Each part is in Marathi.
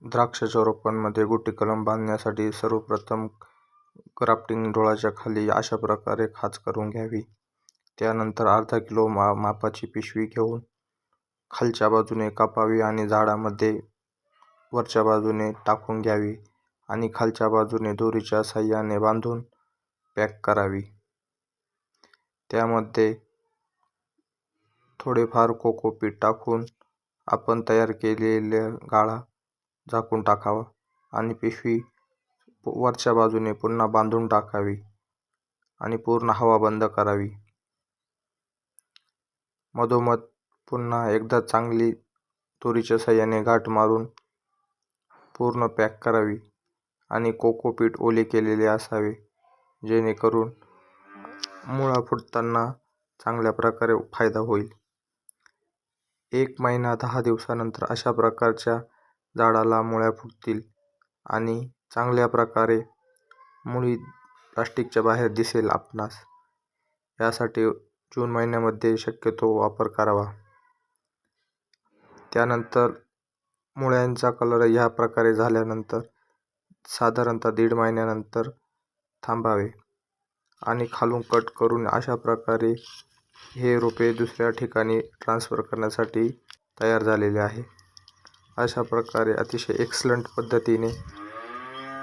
द्राक्षाच्या रोपांमध्ये गुटी कलम बांधण्यासाठी सर्वप्रथम ग्राफ्टिंग डोळ्याच्या खाली अशा प्रकारे खाच करून घ्यावी. त्यानंतर अर्धा किलो मापाची पिशवी घेऊन खालच्या बाजूने कापावी आणि झाडामध्ये वरच्या बाजूने टाकून घ्यावी आणि खालच्या बाजूने दोरीच्या साहाय्याने बांधून पॅक करावी. त्यामध्ये थोडेफार कोकोपीट टाकून आपण तयार केलेला गाळा झाकून टाकावा आणि पिशवी वरच्या बाजूने पुन्हा बांधून टाकावी आणि पूर्ण हवा बंद करावी. मधोमध पुन्हा एकदा चांगली दोरीच्या साहाय्याने गाठ मारून पूर्ण पॅक करावी आणि कोकोपीट ओले केलेले असावे, जेणेकरून मुळा फुटताना चांगल्या प्रकारे फायदा होईल. 1 महिना 10 दिवसानंतर अशा प्रकारच्या झाडाला मुळ्या फुटतील आणि चांगल्या प्रकारे मुळी प्लास्टिकच्या बाहेर दिसेल आपणास. यासाठी जून महिन्यामध्ये शक्यतो वापर करावा. त्यानंतर मुळ्यांचा कलर ह्या प्रकारे झाल्यानंतर साधारणतः 1.5 महिन्यानंतर थांबावे आणि खालून कट करून अशा प्रकारे हे रोपे दुसऱ्या ठिकाणी ट्रान्सफर करण्यासाठी तयार झालेले आहे. अशा प्रकारे अतिशय एक्सलंट पद्धतीने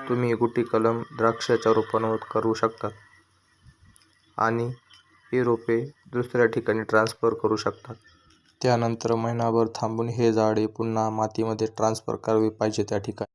तुम्ही गुटी कलम द्राक्षाच्या रोपांवर करू शकता आणि ही रोपे दुसऱ्या ठिकाणी ट्रान्सफर करू शकता. त्यानंतर महिनाभर थांबून हे झाडे पुन्हा मातीमध्ये ट्रान्सफर करावे पाहिजे त्या ठिकाणी.